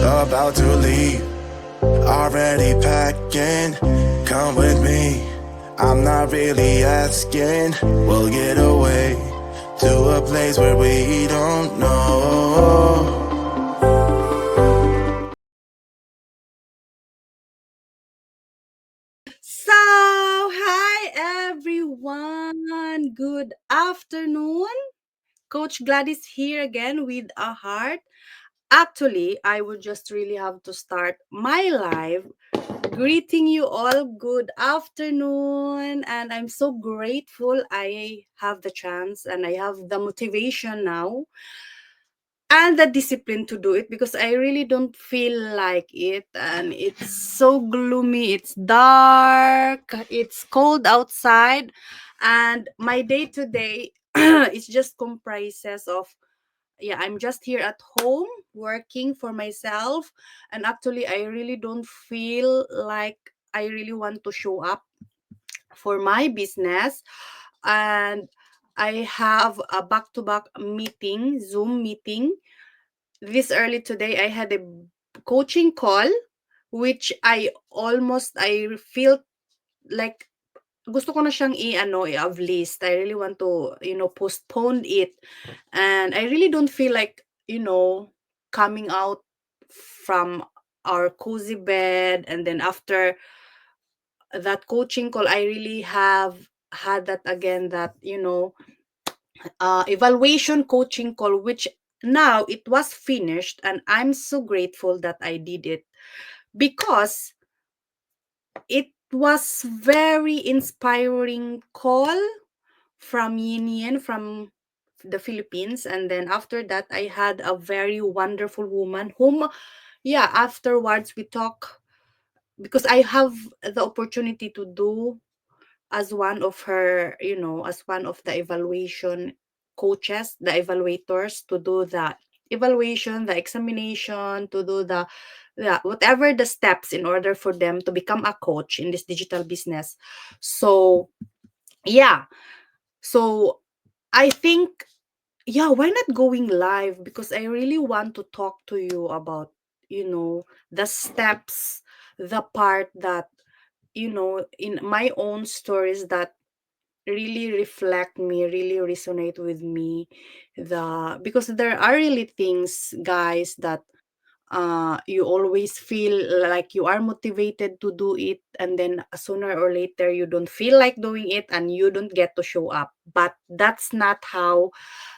about to leave, already packing. Come with me, I'm not really asking. We'll get away to a place where we don't know. So, hi everyone. Good afternoon. Coach Gladys here again with a heart. Actually, I would just really have to start my live greeting you all good afternoon, and I'm so grateful I have the chance and I have the motivation now and the discipline to do it because I really don't feel like it, and it's so gloomy, it's dark, it's cold outside, and my day today it just comprises of, yeah, I'm just here at home working for myself, and actually I really don't feel like I really want to show up for my business. And I have a back-to-back meeting, Zoom meeting. This early today I had a coaching call, which I feel like gusto ko na siyang i-of list. I really want to, postpone it. And I really don't feel like, coming out from our cozy bed. And then after that coaching call, I really have had that again, that, evaluation coaching call, which now it was finished, and I'm so grateful that I did it because it was very inspiring call from Yin from the Philippines. And then after that I had a very wonderful woman whom, yeah, afterwards we talk, because I have the opportunity to do as one of her, as one of the evaluation coaches, the evaluators, to do the evaluation, the examination, to do the whatever the steps in order for them to become a coach in this digital business. So, yeah. So, I think, yeah, why not going live? Because I really want to talk to you about, the steps, the part that, in my own stories that really reflect me, really resonate with me. Because there are really things, guys, that you always feel like you are motivated to do it, and then sooner or later you don't feel like doing it and you don't get to show up. But that's not how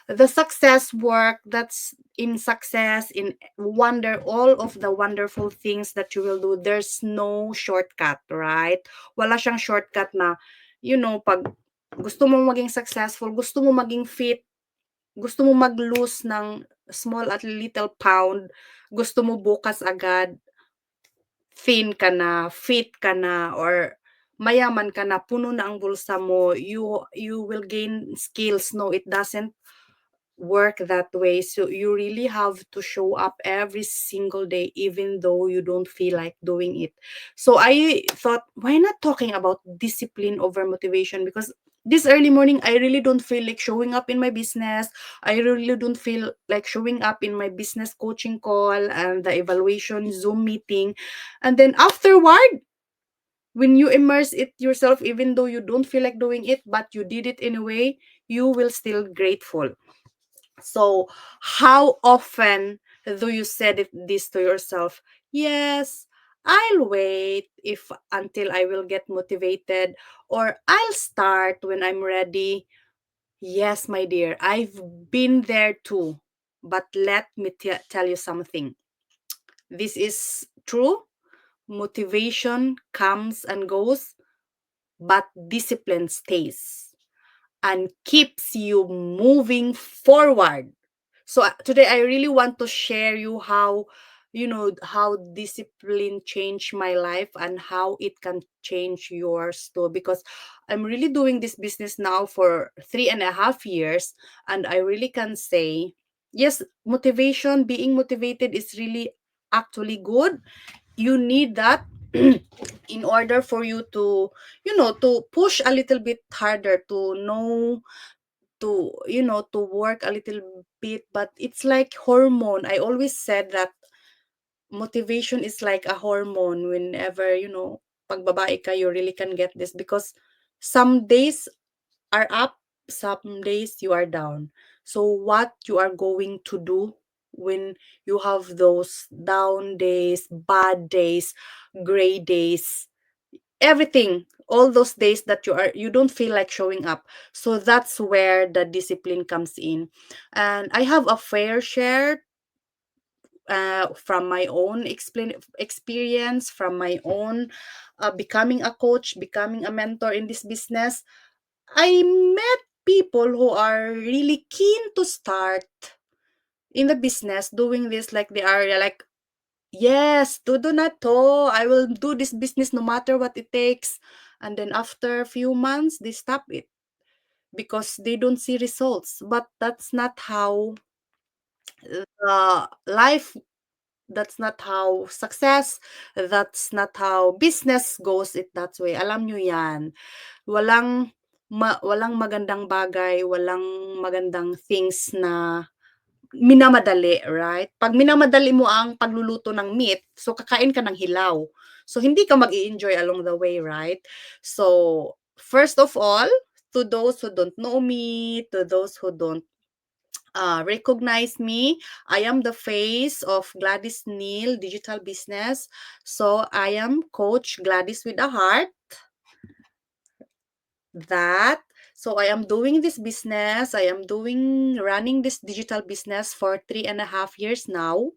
the success work. That's in success, in wonder, all of the wonderful things that you will do, there's no shortcut, right? Wala siyang shortcut na, pag gusto mo maging successful, gusto mo maging fit, gusto mo mag-lose ng small at little pound, gusto mo bukas agad thin ka na, fit ka na, or mayaman ka na, puno na ang bulsa mo, you will gain skills. No, it doesn't work that way. So you really have to show up every single day, even though you don't feel like doing it. So I thought, why not talking about discipline over motivation? Because this early morning, I really don't feel like showing up in my business. I really don't feel like showing up in my business coaching call and the evaluation Zoom meeting. And then afterward, when you immerse it yourself, even though you don't feel like doing it, but you did it anyway, you will still grateful. So, how often do you said this to yourself? Yes, I'll wait if until I will get motivated, or I'll start when I'm ready. Yes, my dear, I've been there too. But let me tell you something. This is true. Motivation comes and goes, but discipline stays and keeps you moving forward. So today I really want to share you how, how discipline changed my life and how it can change yours too. Because I'm really doing this business now for 3.5 years, and I really can say, yes, motivation, being motivated is really actually good. You need that in order for you to, to push a little bit harder, to know, to, to work a little bit. But it's like hormone. I always said that motivation is like a hormone. Whenever, pag babae ka, you really can get this because some days are up, some days you are down. So what you are going to do when you have those down days, bad days, gray days, everything, all those days that you don't feel like showing up. So that's where the discipline comes in. And I have a fair share from my own experience, from my own becoming a coach, becoming a mentor in this business. I met people who are really keen to start in the business doing this, like they are like, yes, do not to. I will do this business no matter what it takes. And then after a few months, they stop it because they don't see results. But that's not how life, that's not how success, that's not how business goes it that way. Alam nyo yan. Walang magandang bagay, walang magandang things na minamadali, right? Pag minamadali mo ang pagluluto ng meat, so kakain ka ng hilaw. So hindi ka mag-i-enjoy along the way, right? So first of all, to those who don't know me, to those who don't recognize me, I am the face of Gladys Neal Digital Business. So I am Coach Gladys with a heart. That so I am doing this business. I am running this digital business for 3.5 years now,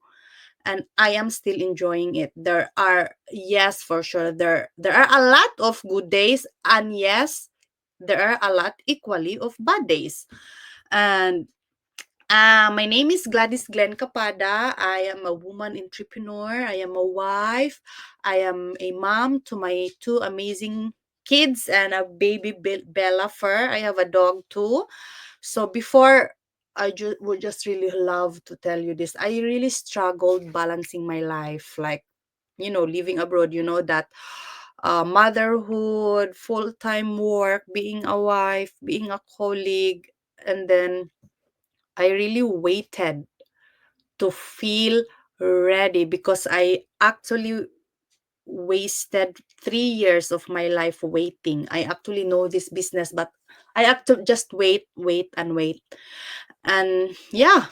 and I am still enjoying it. There are, yes, for sure, there are a lot of good days, and yes, there are a lot equally of bad days. And my name is Gladys Glenn Capada. I am a woman entrepreneur. I am a wife. I am a mom to my two amazing kids and a baby Bella Fur. I have a dog too. So before, would just really love to tell you this. I really struggled balancing my life, like, living abroad, that motherhood, full-time work, being a wife, being a colleague, and then I really waited to feel ready because I actually wasted 3 years of my life waiting. I actually know this business, but I have to just wait, and wait. And yeah,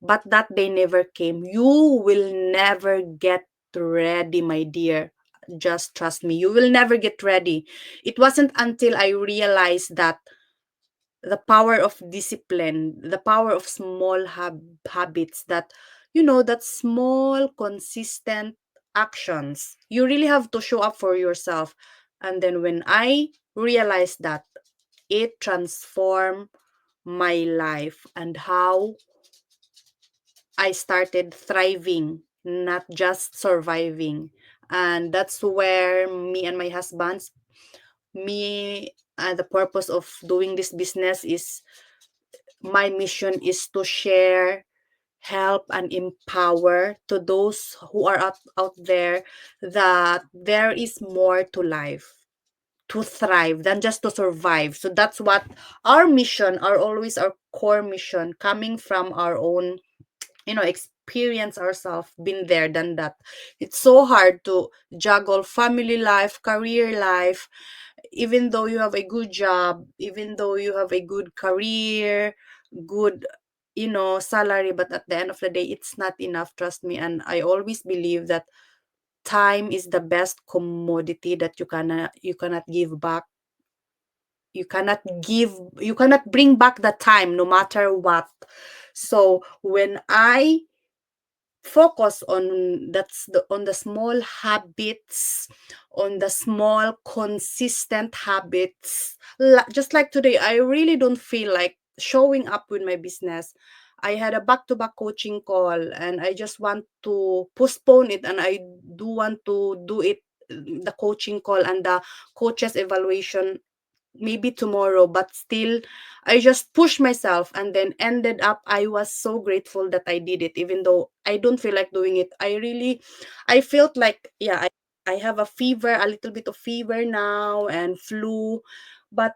but that day never came. You will never get ready, my dear. Just trust me, you will never get ready. It wasn't until I realized that the power of discipline, the power of small habits, that that small consistent actions. You really have to show up for yourself. And then when I realized that, it transformed my life and how I started thriving, not just surviving. And that's where me and my husband, me, the purpose of doing this business is, my mission is to share, help, and empower to those who are out there, that there is more to life, to thrive than just to survive. So that's what our mission, our always our core mission, coming from our own, experience ourselves, been there, done that. It's so hard to juggle family life, career life, even though you have a good job, even though you have a good career, good, salary, but at the end of the day, it's not enough, trust me. And I always believe that time is the best commodity that you cannot give back. You cannot bring back the time no matter what. So when I focus on the small habits, on the small consistent habits, just like today, I really don't feel like showing up with my business. I had a back-to-back coaching call and I just want to postpone it, and I do want to do it, the coaching call and the coaches evaluation, maybe tomorrow. But still, I just pushed myself, and then ended up, I was so grateful that I did it, even though I don't feel like doing it. I felt like, yeah, I have a fever, a little bit of fever now, and flu. But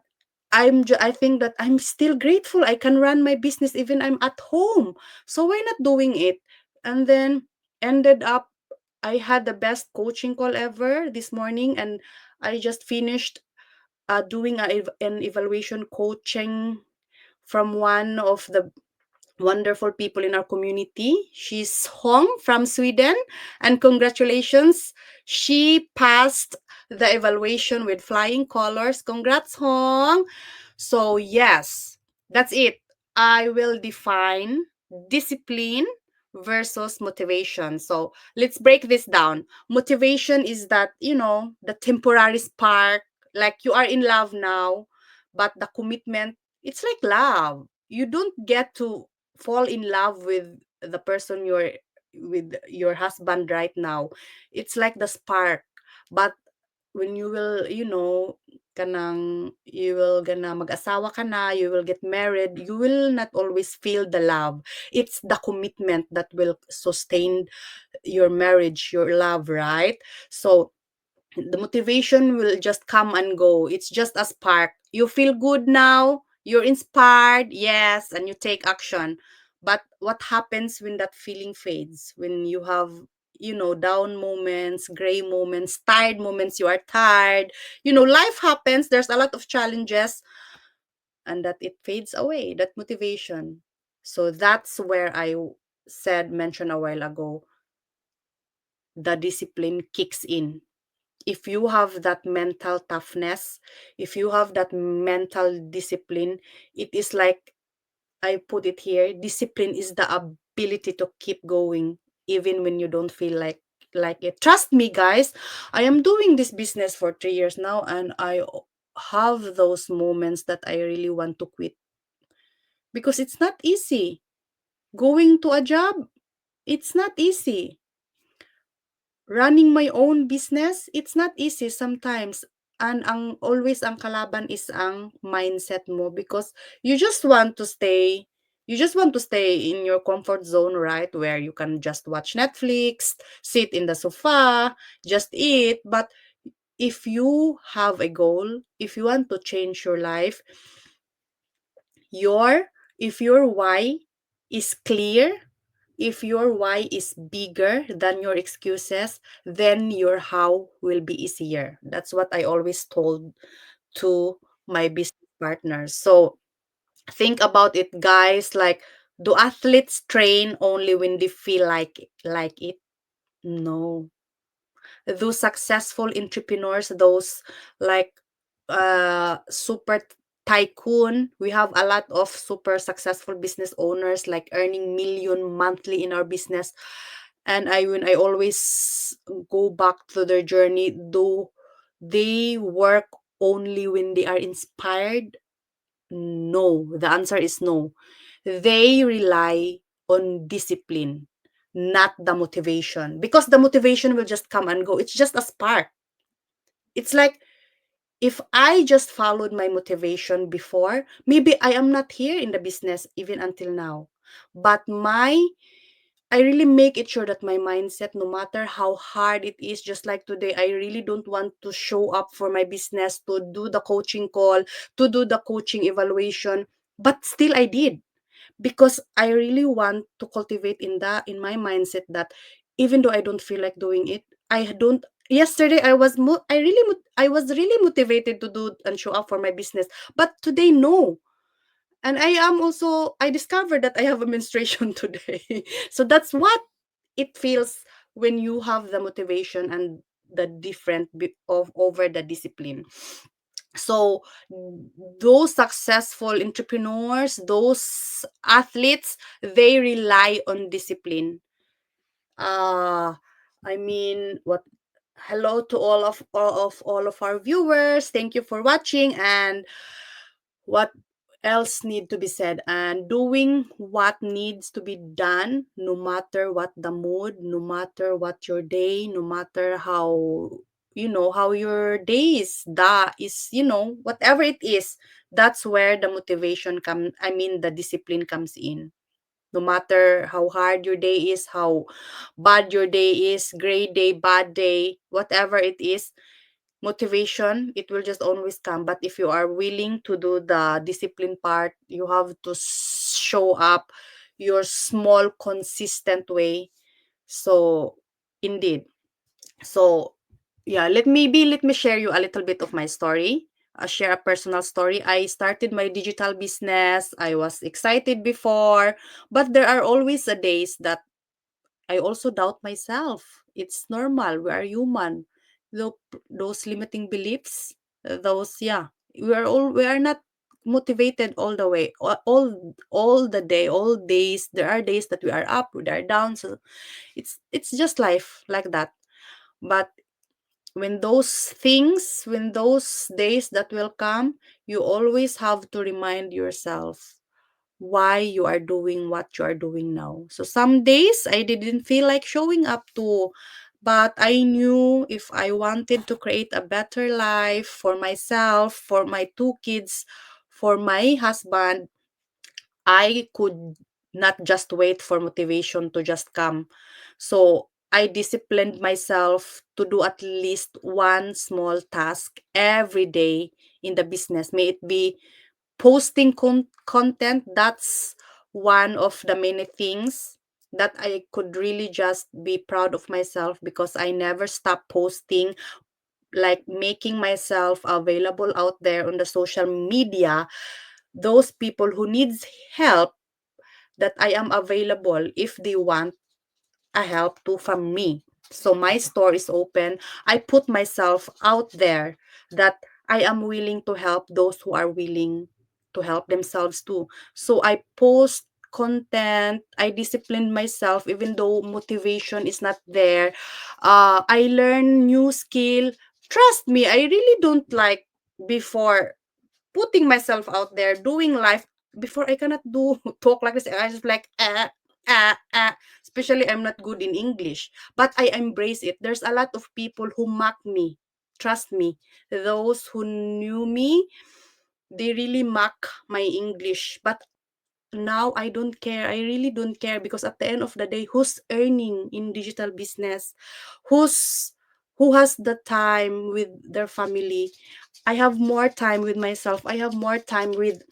I think that I'm still grateful I can run my business even I'm at home. So why not doing it? And then ended up I had the best coaching call ever this morning, and I just finished doing an evaluation coaching from one of the wonderful people in our community. She's Hong from Sweden, and congratulations, she passed the evaluation with flying colors. Congrats, Hong. So, yes, that's it. I will define discipline versus motivation. So, let's break this down. Motivation is that, the temporary spark, like you are in love now, but the commitment, it's like love. You don't get to fall in love with the person you're with your husband right now. It's like the spark. But when you will, kanang you will gonna mag-asawa ka na, you will get married, you will not always feel the love. It's the commitment that will sustain your marriage, your love, right? So the motivation will just come and go. It's just a spark. You feel good now, you're inspired, yes, and you take action. But what happens when that feeling fades? When you have, down moments, gray moments, tired moments, you are tired. Life happens, there's a lot of challenges, and that it fades away, that motivation. So that's where mentioned a while ago, the discipline kicks in. If you have that mental toughness, if you have that mental discipline, it is like I put it here, discipline is the ability to keep going even when you don't feel like it. Trust me, guys, I am doing this business for 3 years now, and I have those moments that I really want to quit because it's not easy. Going to a job, it's not easy. Running my own business, it's not easy sometimes. And ang kalaban is ang mindset mo, because you just want to stay in your comfort zone, right? Where you can just watch Netflix, sit in the sofa, just eat. But if you have a goal, if you want to change your life, your if your why is clear, if your why is bigger than your excuses, then your how will be easier. That's what I always told to my business partners. So think about it, guys. Like, do athletes train only when they feel like it? No. Those successful entrepreneurs, those like super tycoon, we have a lot of super successful business owners like earning million monthly in our business. And when I always go back to their journey, do they work only when they are inspired? No, the answer is no. They rely on discipline, not the motivation, because the motivation will just come and go. It's just a spark. It's like, if I just followed my motivation before, maybe I am not here in the business even until now. But I really make it sure that my mindset, no matter how hard it is, just like today, I really don't want to show up for my business, to do the coaching call, to do the coaching evaluation. But still I did, because I really want to cultivate in my mindset that even though I don't feel like doing it, I don't. Yesterday I was really motivated to do and show up for my business, but today no. And I discovered that I have a menstruation today. So that's what it feels when you have the motivation and the of over the discipline. So those successful entrepreneurs, those athletes, they rely on discipline. uh I mean, what hello to all of our viewers. Thank you for watching. And what else need to be said? And doing what needs to be done, no matter what the mood, no matter what your day, no matter how, how your day is, that is, whatever it is. That's where the motivation the discipline comes in. No matter how hard your day is, how bad your day is, great day, bad day, whatever it is, motivation, it will just always come. But if you are willing to do the discipline part, you have to show up your small consistent way. So Indeed. So yeah, let me share you a little bit of my story. Share a personal story. I started my digital business. I was excited before, but there are always a days that I also doubt myself. It's normal. We are human. Those limiting beliefs, those yeah, we are not motivated all the way, all the day, all days. There are days that we are up, there are down. So it's just life like that. But when those days that will come, you always have to remind yourself why you are doing what you are doing now. So some days I didn't feel like showing up to, but I knew if I wanted to create a better life for myself, for my two kids, for my husband, I could not just wait for motivation to just come. So I disciplined myself to do at least one small task every day in the business. May it be posting content. That's one of the many things that I could really just be proud of myself, because I never stop posting, like making myself available out there on the social media. Those people who needs help, that I am available if they want a help too from me. So my store is open. I put myself out there that I am willing to help those who are willing to help themselves too. So I post content. I discipline myself even though motivation is not there. I learn new skill. Trust me, I really don't like before putting myself out there, doing life. Before I cannot do talk like this. I just like especially I'm not good in English, but I embrace it. There's a lot of people who mock me. Trust me, those who knew me, they really mock my English. But now I don't care. I really don't care, because at the end of the day, who's earning in digital business? Who's who has the time with their family? I have more time with myself. I have more time with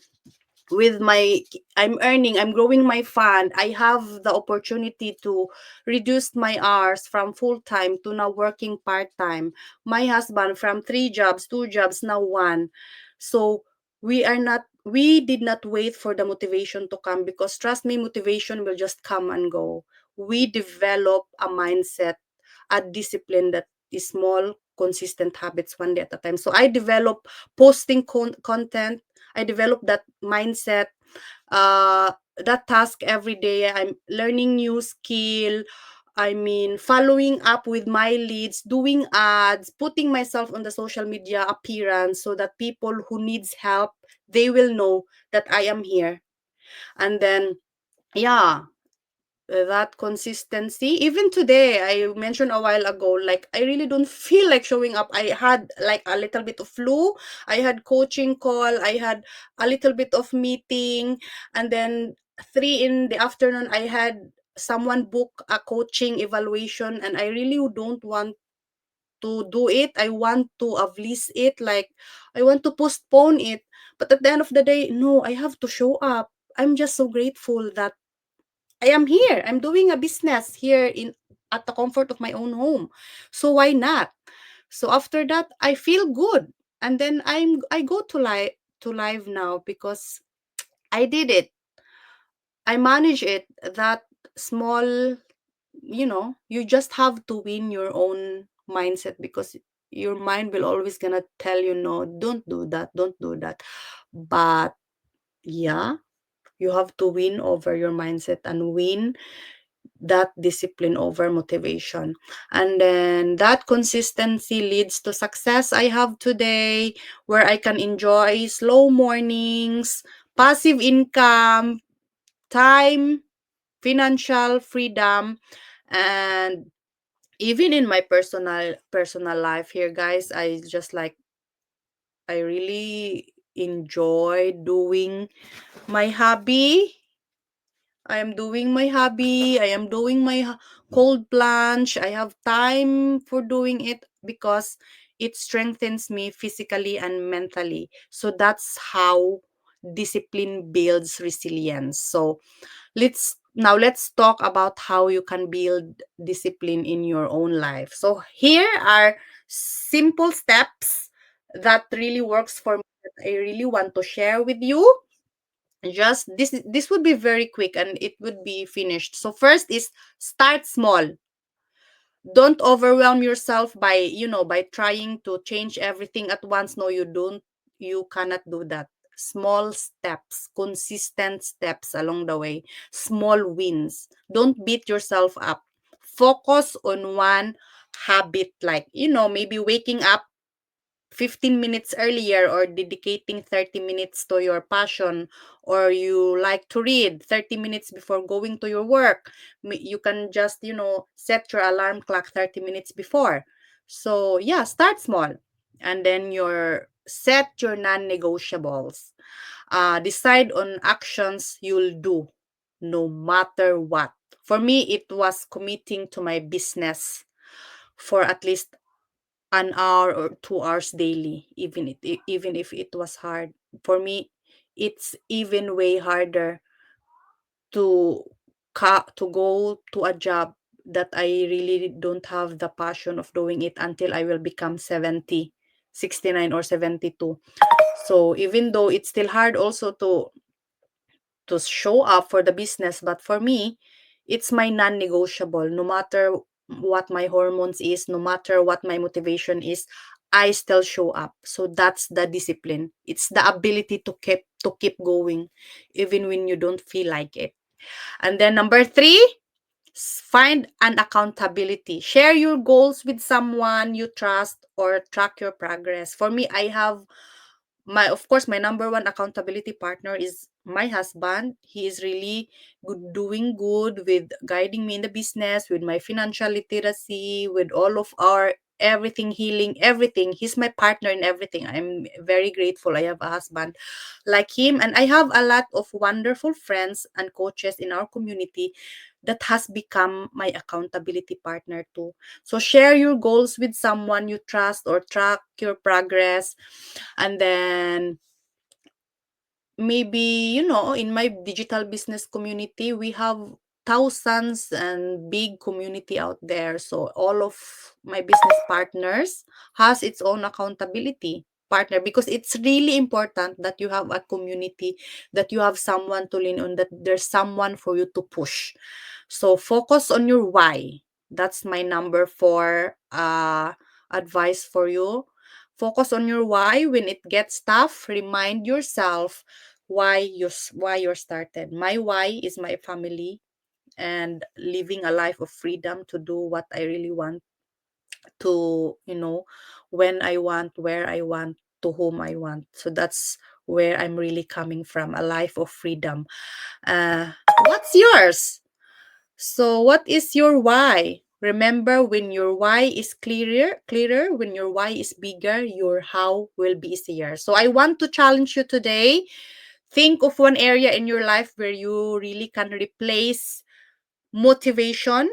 my I'm earning, I'm growing my fund. I have the opportunity to reduce my hours from full time to now working part time. My husband from three jobs, two jobs, now one. So we did not wait for the motivation to come, because trust me, motivation will just come and go. We develop a mindset, a discipline, that is small consistent habits, one day at a time. So I develop posting content. I developed that mindset, that task every day. I'm learning new skill. I mean, following up with my leads, doing ads, putting myself on the social media appearance, so that people who needs help, they will know that I am here. And then, yeah, that consistency. Even today, I mentioned a while ago, like I really don't feel like showing up. I had like a little bit of flu. I had coaching call. I had a little bit of meeting, and then 3 in the afternoon, I had someone book a coaching evaluation, and I really don't want to do it. I want to avlist it, like I want to postpone it. But at the end of the day, no, I have to show up. I'm just so grateful that I am here. I'm doing a business here in at the comfort of my own home. So why not? So after that, I feel good. And then I go to live now, because I did it. I manage it. That small, you just have to win your own mindset, because your mind will always gonna tell you, no, don't do that, don't do that. But yeah, you have to win over your mindset and win that discipline over motivation. And then that consistency leads to success I have today, where I can enjoy slow mornings, passive income, time, financial freedom, and even in my personal life here, guys, I really enjoy doing my hobby. I am doing my hobby. I am doing my cold plunge. I have time for doing it, because it strengthens me physically and mentally. So that's how discipline builds resilience. So Now let's talk about how you can build discipline in your own life. So here are simple steps that really works for me that I really want to share with you. Just this would be very quick and it would be finished. So first is start small. Don't overwhelm yourself by, by trying to change everything at once. No, you don't. You cannot do that. Small steps, consistent steps along the way, small wins. Don't beat yourself up. Focus on one habit, like, maybe waking up 15 minutes earlier, or dedicating 30 minutes to your passion, or you like to read 30 minutes before going to your work. You can just, set your alarm clock 30 minutes before. So yeah, start small. And then set your non-negotiables. Decide on actions you'll do no matter what. For me, it was committing to my business for at least an hour or 2 hours daily, even if it was hard. For me, it's even way harder to to go to a job that I really don't have the passion of doing it until I will become 70, 69 or 72. So even though it's still hard also to show up for the business, but for me, it's my non-negotiable. No matter what my hormones is, no matter what my motivation is, I still show up. So that's the discipline. It's the ability to keep going even when you don't feel like it. And then number 3, find an accountability. Share your goals with someone you trust or track your progress. For me, I have of course, my number one accountability partner is my husband. He is really good, doing good with guiding me in the business, with my financial literacy, with all of our everything, healing, everything. He's my partner in everything. I'm very grateful I have a husband like him, and I have a lot of wonderful friends and coaches in our community that has become my accountability partner too. So share your goals with someone you trust or track your progress. And then maybe, in my digital business community, we have thousands and big community out there. So all of my business partners has its own accountability partner, because it's really important that you have a community, that you have someone to lean on, that there's someone for you to push. So focus on your why. That's my number 4 advice for you. Focus on your why. When it gets tough, remind yourself why you're started. My why is my family and living a life of freedom to do what I really want to, when I want, where I want, to whom I want. So that's where I'm really coming from, a life of freedom. What's yours? So what is your why? Remember, when your why is clearer, when your why is bigger, your how will be easier. So I want to challenge you today. Think of one area in your life where you really can replace motivation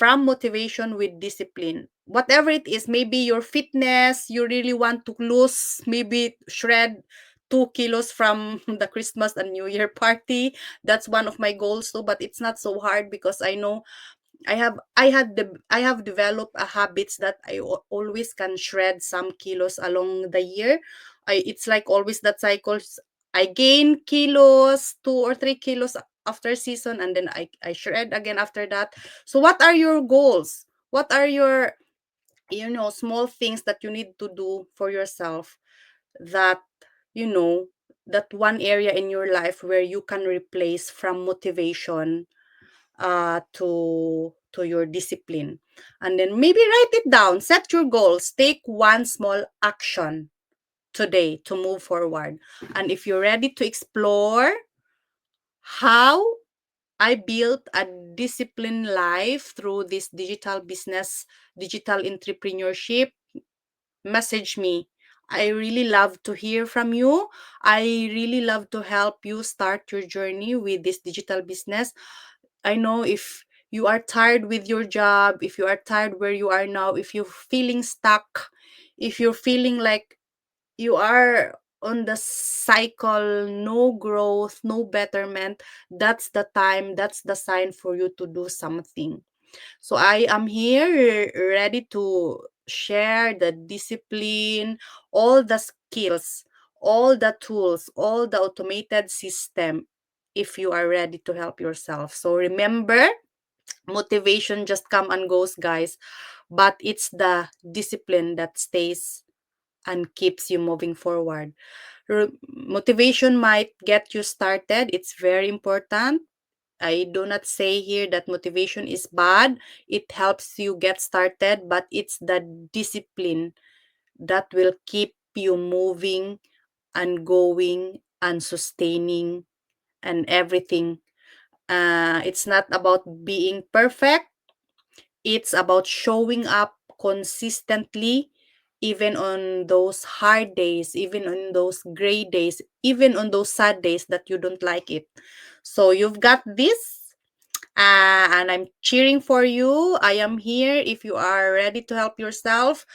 motivation with discipline. Whatever it is, maybe your fitness, you really want to lose, maybe shred 2 kilos from the Christmas and New Year party. That's one of my goals too, but it's not so hard because I know I have developed a habits that I always can shred some kilos along the year. It's like always that cycles. I gain kilos, 2 or 3 kilos after season, and then I shred again after that. So what are your goals? What are your, small things that you need to do for yourself, that, you know that one area in your life where you can replace from motivation to your discipline. And then maybe write it down, set your goals, take one small action today to move forward. And if you're ready to explore how I built a disciplined life through this digital business, digital entrepreneurship, message me. I really love to hear from you. I really love to help you start your journey with this digital business. I know if you are tired with your job, if you are tired where you are now, if you're feeling stuck, if you're feeling like you are on the cycle, no growth, no betterment, that's the time, that's the sign for you to do something. So I am here ready to share the discipline, all the skills, all the tools, all the automated system if you are ready to help yourself. So remember, motivation just come and goes, guys, but it's the discipline that stays and keeps you moving forward. Motivation might get you started. It's very important. I do not say here that motivation is bad. It helps you get started, but it's the discipline that will keep you moving and going and sustaining and everything. It's not about being perfect. It's about showing up consistently, even on those hard days, even on those gray days, even on those sad days that you don't like it. So you've got this, and I'm cheering for you. I am here if you are ready to help yourself.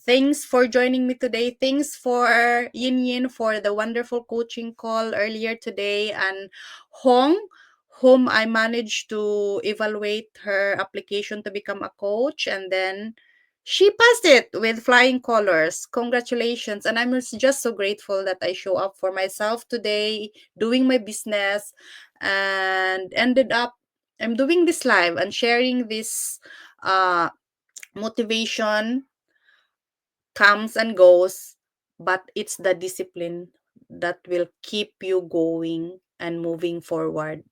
Thanks for joining me today. Thanks for Yin Yin for the wonderful coaching call earlier today, and Hong, whom I managed to evaluate her application to become a coach, and then she passed it with flying colors. Congratulations. And I'm just so grateful that I show up for myself today, doing my business, and ended up I'm doing this live and sharing this uh motivation comes and goes, but it's the discipline that will keep you going and moving forward.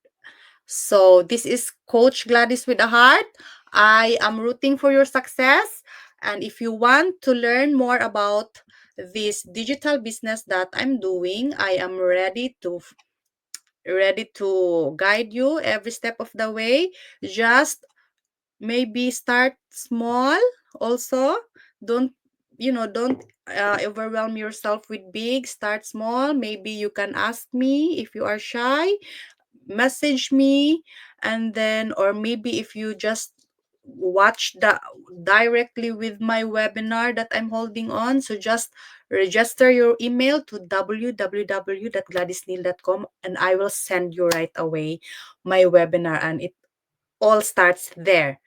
So this is Coach Gladys with a heart. I am rooting for your success, and if you want to learn more about this digital business that I'm doing, I am ready to guide you every step of the way. Just maybe start small also. Don't don't overwhelm yourself with big. Start small. Maybe you can ask me if you are shy, message me, and then, or maybe if you just watch the directly with my webinar that I'm holding on, so just register your email to www.gladysneal.com and I will send you right away my webinar, and it all starts there.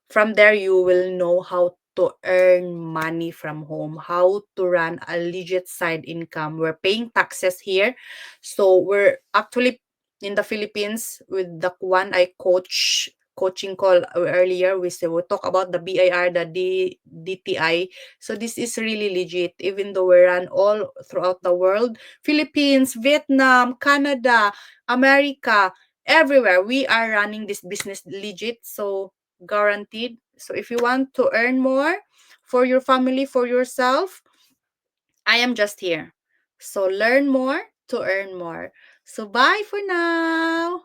From there, you will know how to earn money from home, how to run a legit side income. We're paying taxes here. So we're actually in the Philippines with the one I coaching call earlier. We talk about the BIR, the DTI. So this is really legit, even though we run all throughout the world. Philippines, Vietnam, Canada, America, everywhere we are running this business legit, so guaranteed. So if you want to earn more for your family, for yourself, I am just here. So learn more to earn more. So bye for now.